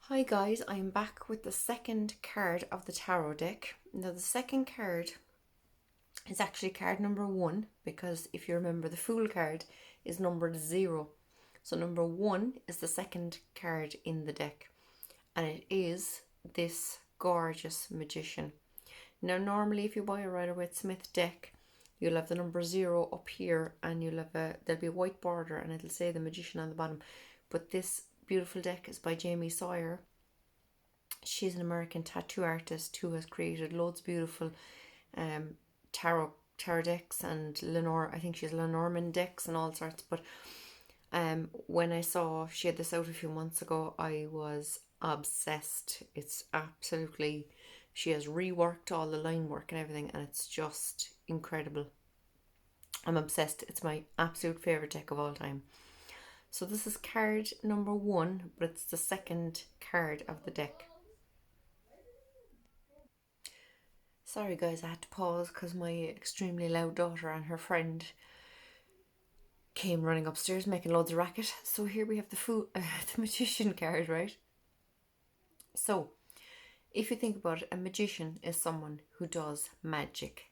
Hi guys, I'm back with the second card of the tarot deck. Now the second card is actually card number 1 because if you remember the Fool card is numbered 0. So number 1 is the second card in the deck and it is this gorgeous Magician. Now normally if you buy a Rider-Waite-Smith deck you'll have the number 0 up here and there'll be a white border and it'll say the Magician on the bottom. But this beautiful deck is by Jamie Sawyer. She's an American tattoo artist who has created loads of beautiful tarot decks and I think she's Lenormand decks and all sorts. But when I saw she had this out a few months ago, I was obsessed. It's absolutely, she has reworked all the line work and everything, and it's just incredible. I'm obsessed. It's my absolute favorite deck of all time. So this is card number 1, but it's the second card of the deck. Sorry guys, I had to pause because my extremely loud daughter and her friend came running upstairs making loads of racket. So here we have the Magician card, right? So if you think about it, a magician is someone who does magic.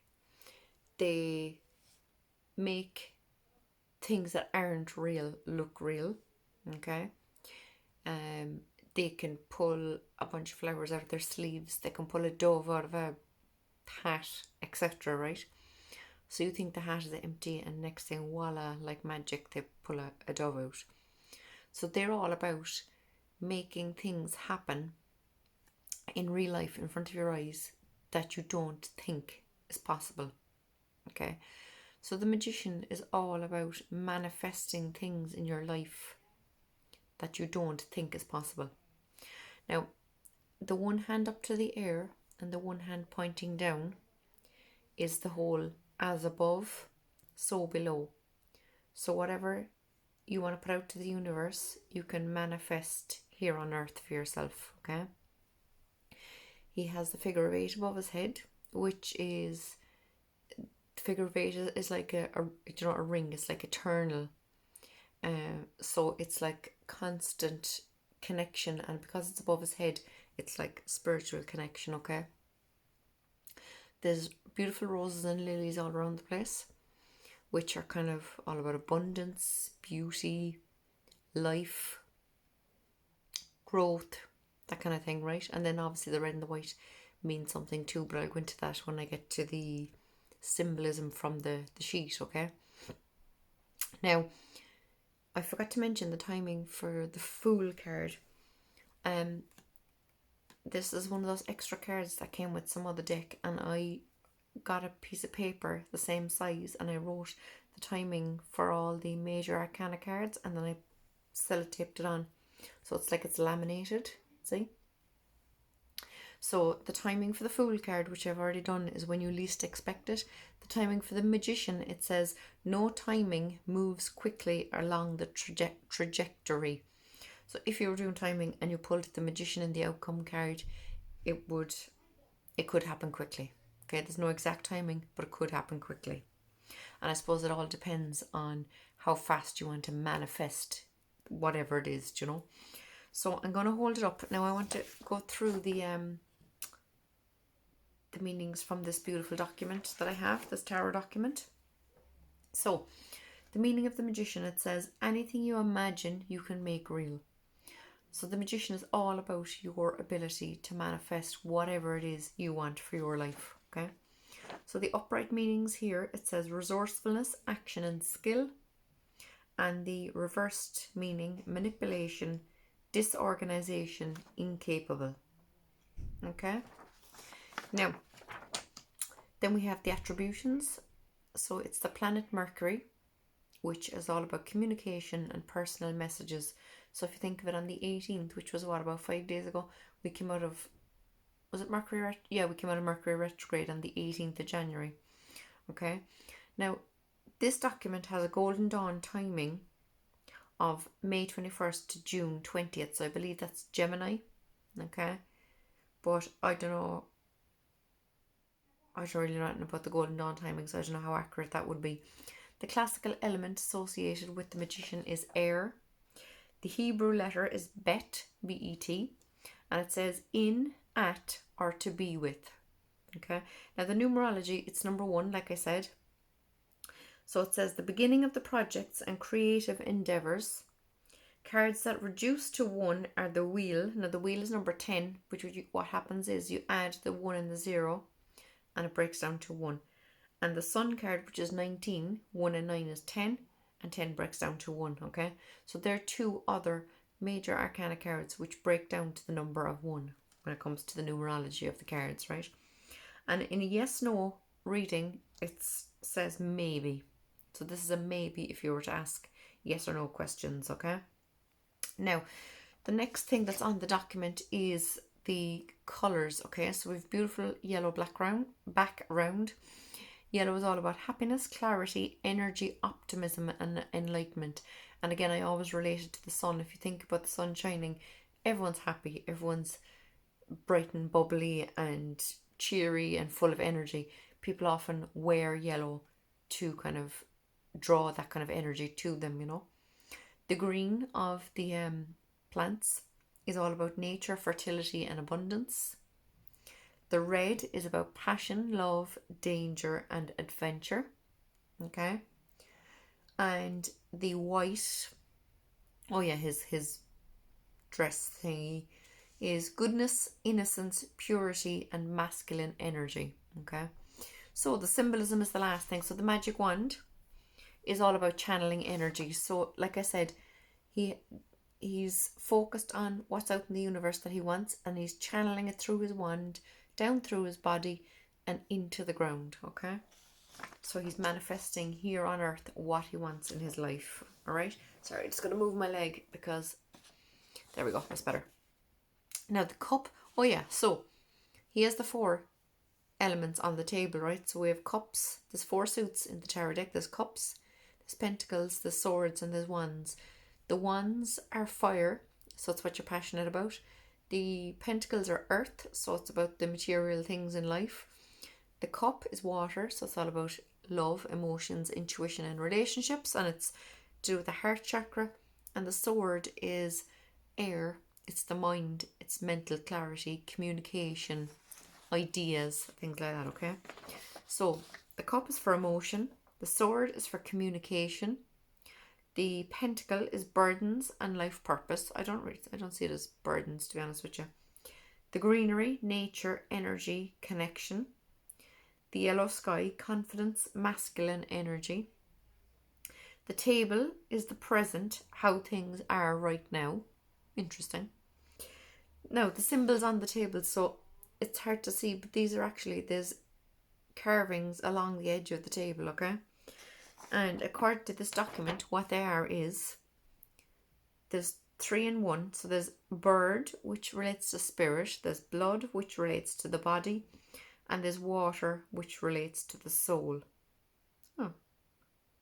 They make things that aren't real look real, okay? They can pull a bunch of flowers out of their sleeves. They can pull a dove out of a hat, etc., right? So you think the hat is empty and next thing, voila, like magic, they pull a dove out. So they're all about making things happen in real life in front of your eyes that you don't think is possible, okay? So the magician is all about manifesting things in your life that you don't think is possible. Now, the one hand up to the air and the one hand pointing down is the whole as above, so below. So whatever you want to put out to the universe, you can manifest here on earth for yourself, okay? He has the figure of 8 above his head, which is, the figure of 8 is like a ring. It's like eternal. So it's like constant connection, and because it's above his head, it's like spiritual connection, okay? There's beautiful roses and lilies all around the place, which are kind of all about abundance, beauty, life, growth, that kind of thing, right? And then obviously the red and the white mean something too, but I'll go into that when I get to the symbolism from the sheet, okay? Now, I forgot to mention the timing for the Fool card. This is one of those extra cards that came with some other deck, and I got a piece of paper the same size and I wrote the timing for all the major arcana cards and then I sellotaped it on. So it's like it's laminated, see? So the timing for the Fool card, which I've already done, is when you least expect it. The timing for the Magician, it says, no timing moves quickly along the trajectory. So if you were doing timing and you pulled the Magician in the outcome card, it could happen quickly. Okay, there's no exact timing, but it could happen quickly. And I suppose it all depends on how fast you want to manifest whatever it is, you know. So I'm going to hold it up. Now I want to go through the meanings from this beautiful document that I have, this tarot document. So the meaning of the Magician, it says, anything you imagine you can make real. So the Magician is all about your ability to manifest whatever it is you want for your life, okay? So the upright meanings here, it says resourcefulness, action and skill. And the reversed meaning, manipulation, disorganization, incapable. Okay? Now, then we have the attributions. So it's the planet Mercury, which is all about communication and personal messages. So if you think of it, on the 18th, which was about 5 days ago, we came out of, was it Mercury? Yeah, we came out of Mercury retrograde on the 18th of January. Okay. Now, this document has a golden dawn timing of May 21st to June 20th. So I believe that's Gemini. Okay. But I don't know. I don't really know about the golden dawn timing, so I don't know how accurate that would be. The classical element associated with the Magician is air. The Hebrew letter is Bet, B-E-T. and it says in, at, or to be with. Okay, now the numerology, it's number 1, like I said. So it says the beginning of the projects and creative endeavors. Cards that reduce to 1 are the wheel. Now the wheel is number 10, which what happens is you add the 1 and the 0 and it breaks down to 1. And the sun card, which is 19, 1 and 9 is 10, and 10 breaks down to 1, okay? So there are 2 other major arcana cards which break down to the number of 1 when it comes to the numerology of the cards, right? And in a yes-no reading, it says maybe. So this is a maybe if you were to ask yes or no questions, okay? Now, the next thing that's on the document is the colours, okay? So we have beautiful yellow background. Yellow is all about happiness, clarity, energy, optimism, and enlightenment. And again, I always relate it to the sun. If you think about the sun shining, everyone's happy, everyone's bright and bubbly and cheery and full of energy. People often wear yellow to kind of draw that kind of energy to them, you know. The green of the plants is all about nature, fertility, and abundance. The red is about passion, love, danger, and adventure. Okay. And the white, oh yeah, his dress thingy is goodness, innocence, purity, and masculine energy. Okay. So the symbolism is the last thing. So the magic wand is all about channeling energy. So like I said, he's focused on what's out in the universe that he wants, and he's channeling it through his wand, down through his body, and into the ground, okay? So he's manifesting here on earth what he wants in his life, all right? Sorry, I'm just going to move my leg because, there we go, that's better. Now the cup, oh yeah, so he has the 4 elements on the table, right? So we have cups, there's 4 suits in the tarot deck. There's cups, there's pentacles, there's swords, and there's wands. The wands are fire, so it's what you're passionate about. The pentacles are earth, so it's about the material things in life. The cup is water, so it's all about love, emotions, intuition, and relationships, and it's to do with the heart chakra. And the sword is air, it's the mind, it's mental clarity, communication, ideas, things like that, okay? So the cup is for emotion, the sword is for communication, the pentacle is burdens and life purpose. I don't see it as burdens, to be honest with you. The greenery, nature, energy, connection. The yellow sky, confidence, masculine energy. The table is the present, how things are right now. Interesting. Now, the symbols on the table, so it's hard to see, but these are actually, there's carvings along the edge of the table, okay? And according to this document, what they are is, there's 3 in 1. So there's bird, which relates to spirit. There's blood, which relates to the body. And there's water, which relates to the soul. Oh,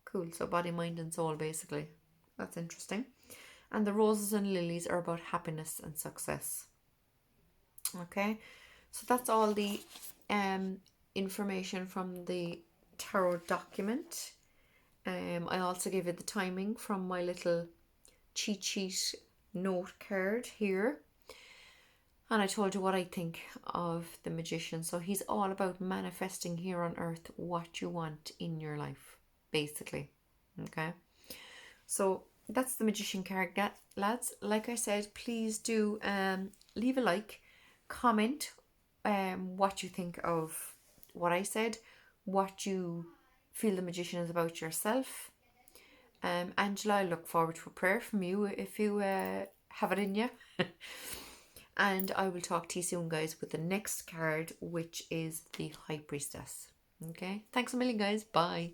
cool. So body, mind, and soul, basically. That's interesting. And the roses and lilies are about happiness and success. Okay, so that's all the information from the tarot document. I also gave it the timing from my little cheat sheet note card here. And I told you what I think of the magician. So he's all about manifesting here on earth what you want in your life, basically. Okay. So that's the magician card, lads. Like I said, please do leave a like, comment what you think of what I said, what you feel the magician is about yourself. Angela, I look forward to a prayer from you if you have it in you. And I will talk to you soon, guys, with the next card, which is the High Priestess. Okay, thanks a million, guys. Bye.